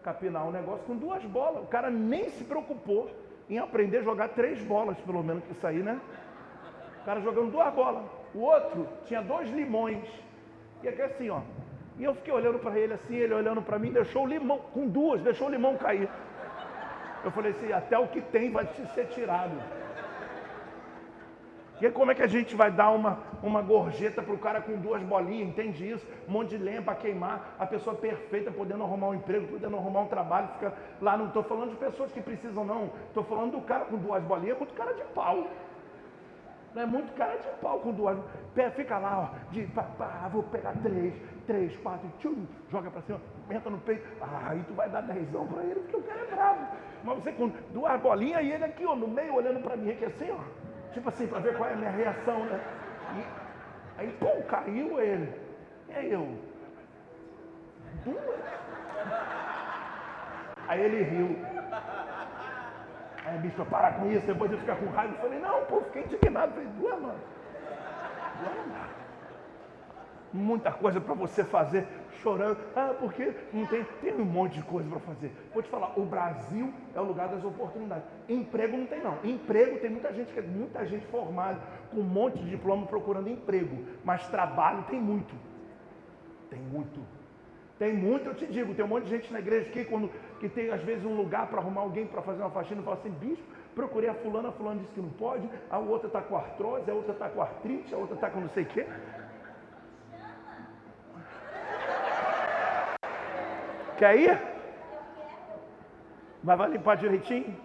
Capinar um negócio com 2 bolas. O cara nem se preocupou em aprender a jogar 3 bolas, pelo menos, que isso aí, né? O cara jogando 2 bolas. O outro tinha 2 limões. E aqui assim, ó. E eu fiquei olhando para ele assim, ele olhando para mim, deixou o limão, com 2, deixou o limão cair. Eu falei assim, até o que tem vai ser tirado. E aí como é que a gente vai dar uma gorjeta para o cara com 2 bolinhas, entende isso? Um monte de lenha para queimar, a pessoa perfeita, podendo arrumar um emprego, podendo arrumar um trabalho, fica lá, não estou falando de pessoas que precisam não, estou falando do cara com 2 bolinhas, com cara de pau. Não é muito cara de pau com 2, fica lá, ó, vou pegar 3, 4, tchum, joga para cima, entra no peito, aí tu vai dar 10zão para ele, porque o cara é bravo. Mas você com 2 bolinhas e ele aqui, ó, no meio, olhando para mim, aqui assim, ó. Tipo assim, para ver qual é a minha reação, né? E aí, pum, caiu ele. E aí eu? 2? Aí ele riu. Aí, bicho, para com isso, depois de ficar com raiva. Eu falei, não, pô, fiquei indignado. Eu falei, 2, mano. 2 não dá. Muita coisa para você fazer, chorando. Porque não tem um monte de coisa para fazer. Vou te falar, o Brasil é o lugar das oportunidades. Emprego não tem não. Emprego tem muita gente formada, com um monte de diploma procurando emprego. Mas trabalho tem muito. Tem muito. Tem muito, eu te digo, tem um monte de gente na igreja que tem às vezes um lugar para arrumar alguém para fazer uma faxina e fala assim, bicho, procurei a fulana disse que não pode, a outra está com artrose, a outra está com artrite, a outra está com não sei o quê. Quer ir? Mas vai limpar direitinho?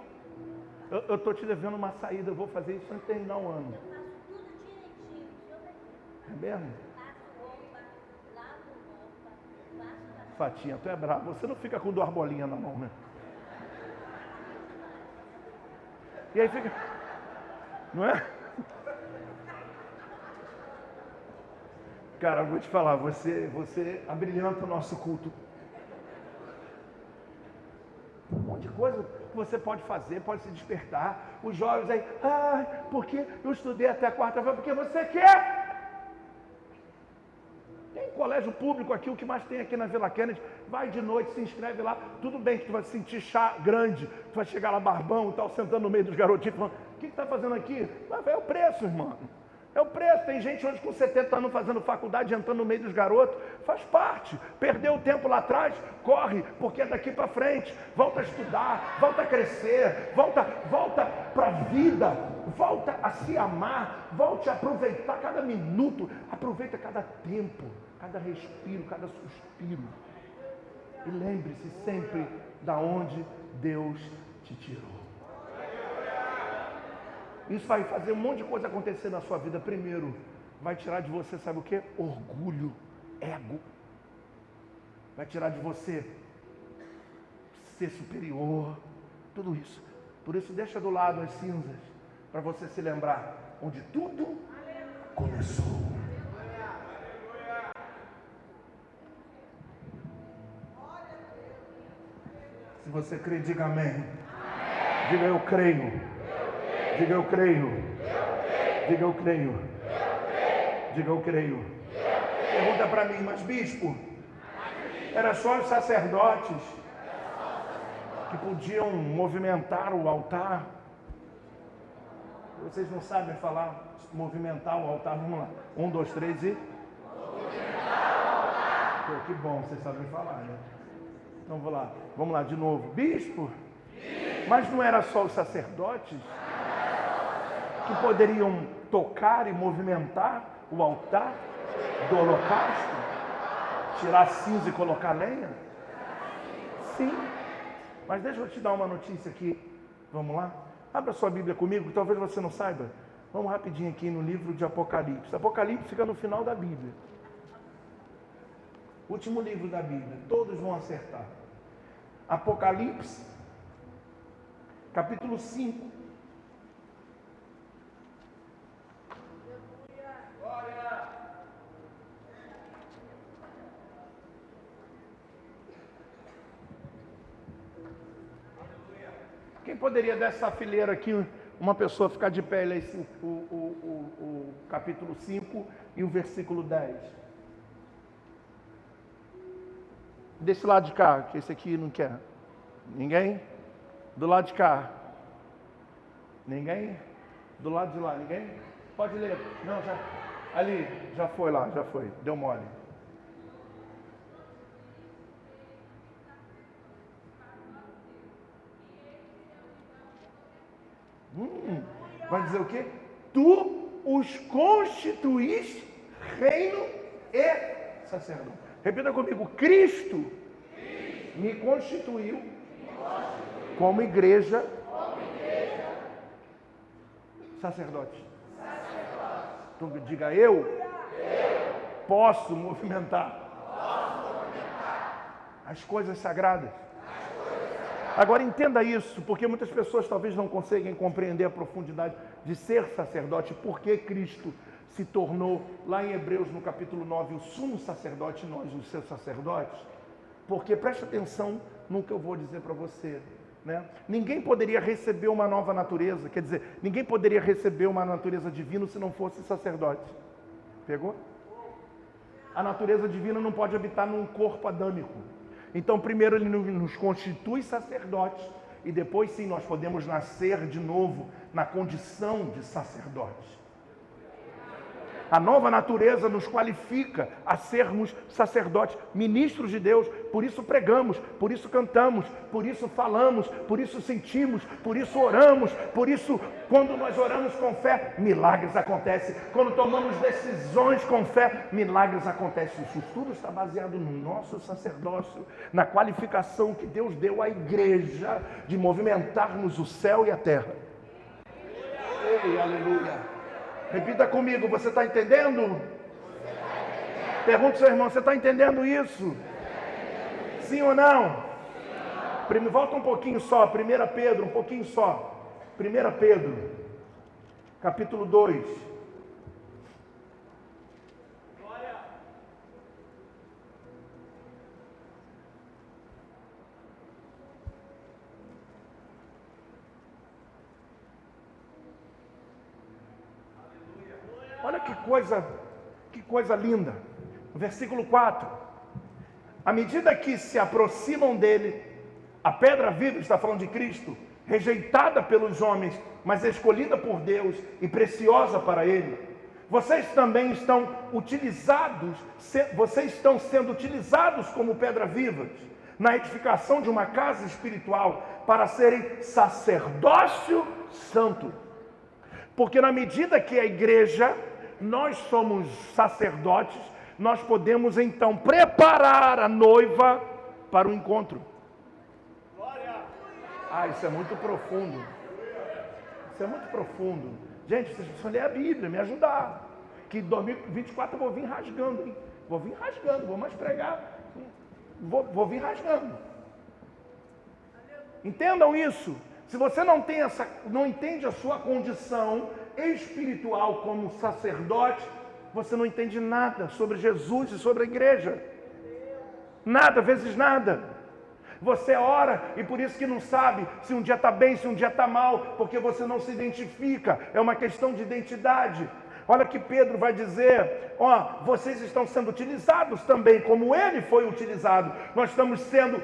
Eu estou te devendo uma saída, eu vou fazer isso antes de terminar o ano. É mesmo? Fatinha, tu é bravo. Você não fica com 2 bolinhas na mão, né? E aí fica... Não é? Cara, eu vou te falar, você abrilhanta o nosso culto. Um monte de coisa que você pode fazer, pode se despertar. Os jovens aí, porque eu estudei até a quarta-feira, porque você quer. Tem colégio público aqui, o que mais tem aqui na Vila Kennedy, vai de noite, se inscreve lá, tudo bem que tu vai se sentir grande, tu vai chegar lá barbão e tal, sentando no meio dos garotinhos, falando, o que tu tá fazendo aqui? Mas é o preço, irmão. É o preço, tem gente hoje com 70 anos fazendo faculdade, entrando no meio dos garotos, faz parte, perdeu o tempo lá atrás, corre, porque é daqui para frente, volta a estudar, volta a crescer, volta para a vida, volta a se amar, volte a aproveitar cada minuto, aproveita cada tempo, cada respiro, cada suspiro, e lembre-se sempre da onde Deus te tirou. Isso vai fazer um monte de coisa acontecer na sua vida. Primeiro, vai tirar de você, sabe o quê? Orgulho, ego. Vai tirar de você ser superior, tudo isso. Por isso, deixa do lado as cinzas, para você se lembrar onde tudo começou. Se você crê, diga amém. Diga eu creio. Diga eu creio. Diga eu creio. Diga eu creio. Pergunta para mim, mas bispo, era só os sacerdotes que podiam movimentar o altar? Vocês não sabem falar movimentar o altar? Vamos lá. 1, 2, 3 e... Movimentar o altar. Pô, que bom, vocês sabem falar, né? Então vamos lá de novo. Bispo, mas não era só os sacerdotes que poderiam tocar e movimentar o altar do holocausto? Tirar cinza e colocar lenha? Sim. Mas deixa eu te dar uma notícia aqui. Vamos lá? Abra sua Bíblia comigo, que talvez você não saiba. Vamos rapidinho aqui no livro de Apocalipse. Apocalipse fica no final da Bíblia. Último livro da Bíblia. Todos vão acertar. Apocalipse, capítulo 5. Quem poderia dessa fileira aqui, uma pessoa ficar de pé e ler o capítulo 5 e o versículo 10? Desse lado de cá, que esse aqui não quer. Ninguém? Do lado de cá? Ninguém? Do lado de lá? Ninguém? Pode ler. Não, já. Ali, já foi lá, já foi. Deu mole. Vai dizer o quê? Tu os constituíste reino e sacerdote. Repita comigo. Cristo me constituiu como igreja sacerdote. Então diga, eu posso movimentar as coisas sagradas. Agora entenda isso, porque muitas pessoas talvez não conseguem compreender a profundidade de ser sacerdote, porque Cristo se tornou, lá em Hebreus no capítulo 9, o sumo sacerdote, nós os seus sacerdotes. Porque preste atenção no que eu vou dizer para você, né? Ninguém poderia receber uma nova natureza, quer dizer, ninguém poderia receber uma natureza divina se não fosse sacerdote. Pegou? A natureza divina não pode habitar num corpo adâmico. Então, primeiro ele nos constitui sacerdotes e depois sim nós podemos nascer de novo na condição de sacerdotes. A nova natureza nos qualifica a sermos sacerdotes, ministros de Deus. Por isso pregamos, por isso cantamos, por isso falamos, por isso sentimos, por isso oramos. Por isso, quando nós oramos com fé, milagres acontecem. Quando tomamos decisões com fé, milagres acontecem. Isso tudo está baseado no nosso sacerdócio, na qualificação que Deus deu à igreja de movimentarmos o céu e a terra. Ei, aleluia! Repita comigo, você está entendendo? Pergunta ao seu irmão, você está entendendo isso? Sim ou não? Volta um pouquinho só, 1 Pedro, um pouquinho só. 1 Pedro, capítulo 2. Olha que coisa linda. Versículo 4. À medida que se aproximam dele, a pedra viva, está falando de Cristo, rejeitada pelos homens, mas escolhida por Deus e preciosa para ele, vocês também estão sendo utilizados como pedra vivas, na edificação de uma casa espiritual, para serem sacerdócio santo. Porque na medida que a igreja, nós somos sacerdotes, nós podemos então preparar a noiva para o encontro. Isso é muito profundo. Isso é muito profundo. Gente, vocês precisam ler a Bíblia, me ajudar. Que 2024 eu vou vir rasgando, hein? Vou vir rasgando, vou mais pregar. Vou vir rasgando. Entendam isso. Se você não entende a sua condição espiritual como sacerdote, você não entende nada sobre Jesus e sobre a igreja. Nada, vezes nada. Você ora e por isso que não sabe se um dia está bem, se um dia está mal, porque você não se identifica. É uma questão de identidade. Olha que Pedro vai dizer, vocês estão sendo utilizados também, como ele foi utilizado. Nós estamos sendo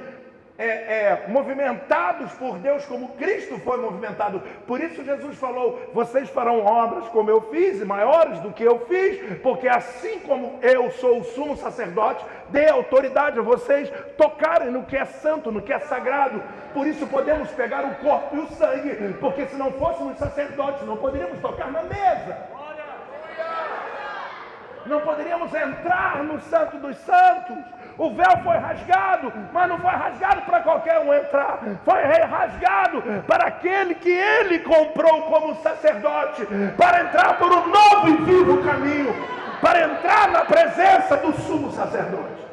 movimentados por Deus como Cristo foi movimentado. Por isso Jesus falou, vocês farão obras como eu fiz e maiores do que eu fiz, porque assim como eu sou o sumo sacerdote, dei autoridade a vocês tocarem no que é santo, no que é sagrado. Por isso podemos pegar o corpo e o sangue, porque se não fôssemos sacerdotes não poderíamos tocar na mesa, não poderíamos entrar no Santo dos Santos. O véu foi rasgado, mas não foi rasgado para qualquer um entrar. Foi rasgado para aquele que ele comprou como sacerdote, para entrar por um novo e vivo caminho, para entrar na presença do sumo sacerdote.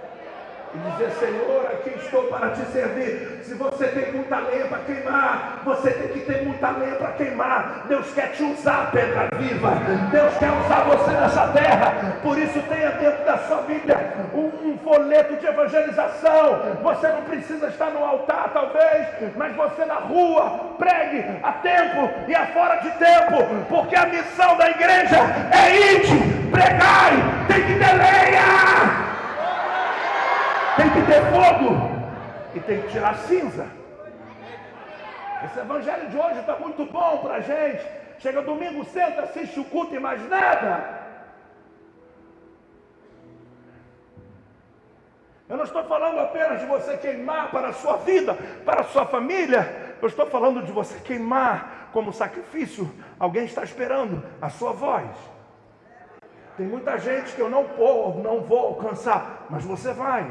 e dizer: Senhor, aqui estou para te servir. Se você tem muita lenha para queimar, você tem que ter muita lenha para queimar. Deus quer te usar, pedra viva. Deus quer usar você nessa terra. Por isso tenha dentro da sua Bíblia um folheto de evangelização. Você não precisa estar no altar talvez, mas você na rua, pregue a tempo e a fora de tempo, porque a missão da igreja é ide, pregai, tem que ter lenha, tem que ter fogo e tem que tirar cinza. Esse evangelho de hoje está muito bom para a gente. Chega domingo, senta, assiste o culto e mais nada. Eu não estou falando apenas de você queimar para a sua vida, para a sua família. Eu estou falando de você queimar como sacrifício. Alguém está esperando a sua voz. Tem muita gente que eu não vou alcançar, mas você vai.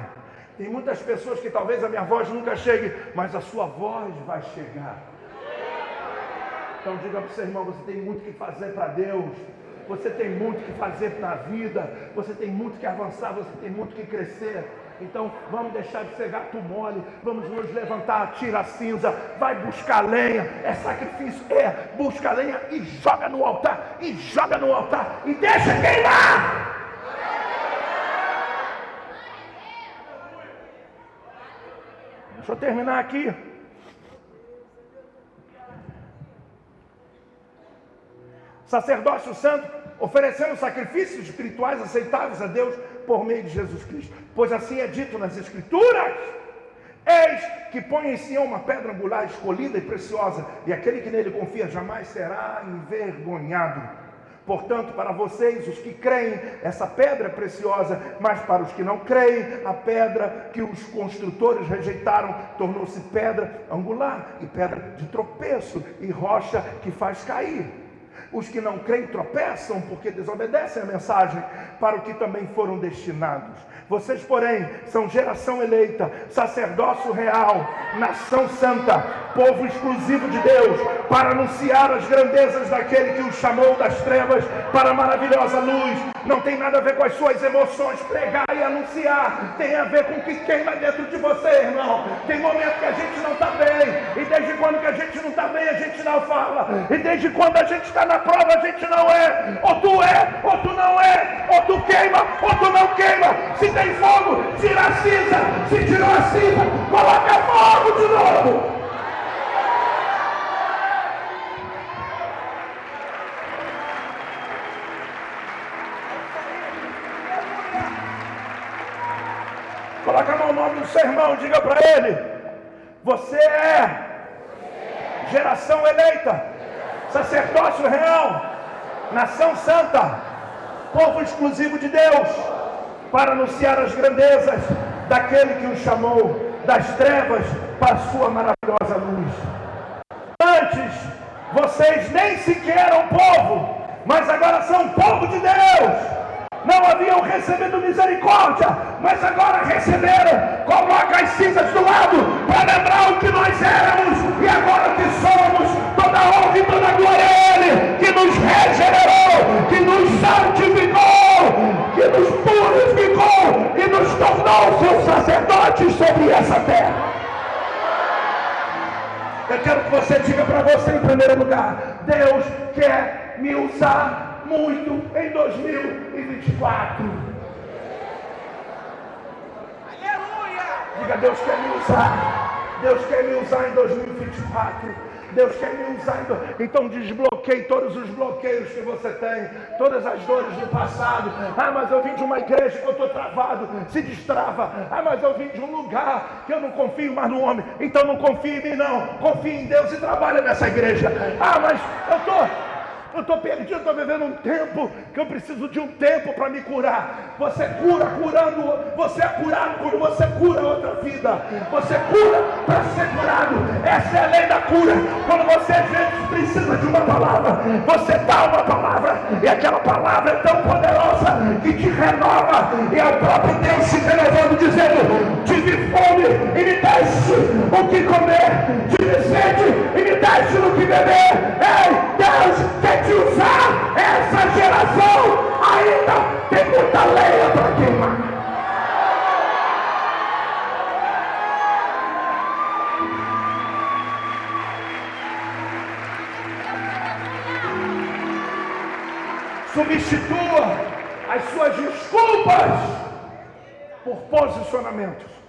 Tem muitas pessoas que talvez a minha voz nunca chegue, mas a sua voz vai chegar. Então diga para o seu irmão: você tem muito que fazer para Deus. Você tem muito que fazer na vida. Você tem muito que avançar, você tem muito que crescer. Então vamos deixar de ser gato mole. Vamos nos levantar, tira a cinza, vai buscar lenha. É sacrifício, busca lenha e joga no altar. E joga no altar e deixa queimar. Deixa eu terminar aqui. Sacerdócio santo, oferecendo sacrifícios espirituais aceitáveis a Deus por meio de Jesus Cristo. Pois assim é dito nas Escrituras: eis que põe em Sião uma pedra angular escolhida e preciosa, e aquele que nele confia jamais será envergonhado. Portanto, para vocês, os que creem, essa pedra é preciosa, mas para os que não creem, a pedra que os construtores rejeitaram tornou-se pedra angular, e pedra de tropeço, e rocha que faz cair. Os que não creem tropeçam porque desobedecem a mensagem para o que também foram destinados. Vocês, porém, são geração eleita, sacerdócio real, nação santa, povo exclusivo de Deus, para anunciar as grandezas daquele que os chamou das trevas para a maravilhosa luz. Não tem nada a ver com as suas emoções, pregar e anunciar. Tem a ver com o que queima dentro de você, irmão. Tem momento que a gente não está bem, e desde quando que a gente não está bem, a gente não fala. E desde quando a gente está na prova, a gente não é. Ou tu não é. Ou tu queima, ou tu não queima. Se tem fogo, tira a cinza. Se tirou a cinza, coloca fogo de novo. Coloca a mão no nome do seu irmão, diga para ele: você é geração eleita, sacerdócio real, nação santa, povo exclusivo de Deus, para anunciar as grandezas daquele que os chamou das trevas para a sua maravilhosa luz. Antes, vocês nem sequer eram povo, mas agora são povo de Deus. Não haviam recebido misericórdia, mas agora receberam. Coloca as cinzas do lado para lembrar o que nós éramos e agora o que somos. Toda honra e toda glória a Ele, que nos regenerou, que nos santificou, que nos purificou e nos tornou seus sacerdotes sobre essa terra. Eu quero que você diga para você em primeiro lugar: Deus quer me usar muito em 2024. Aleluia! Diga: Deus quer me usar. Deus quer me usar em 2024. Deus quer me usar. Então desbloqueie todos os bloqueios que você tem, todas as dores do passado. Mas eu vim de uma igreja que eu estou travado. Se destrava. mas eu vim de um lugar que eu não confio mais no homem. Então não confie em mim não. Confie em Deus e trabalha nessa igreja. mas eu estou perdido, estou vivendo um tempo que eu preciso de um tempo para me curar. Você cura curando, você é curado quando você cura outra vida. Você cura para ser curado. Essa é a lei da cura. Quando você às vezes precisa de uma palavra, você dá uma palavra e aquela palavra é tão poderosa que te renova. E é o próprio Deus se renovando, dizendo: tive fome e me deste o que comer, tive sede e me deste o que beber. Ei, Deus quer te usar. Essa geração ainda tem muita lenha para queimar. substitua as suas desculpas por posicionamentos.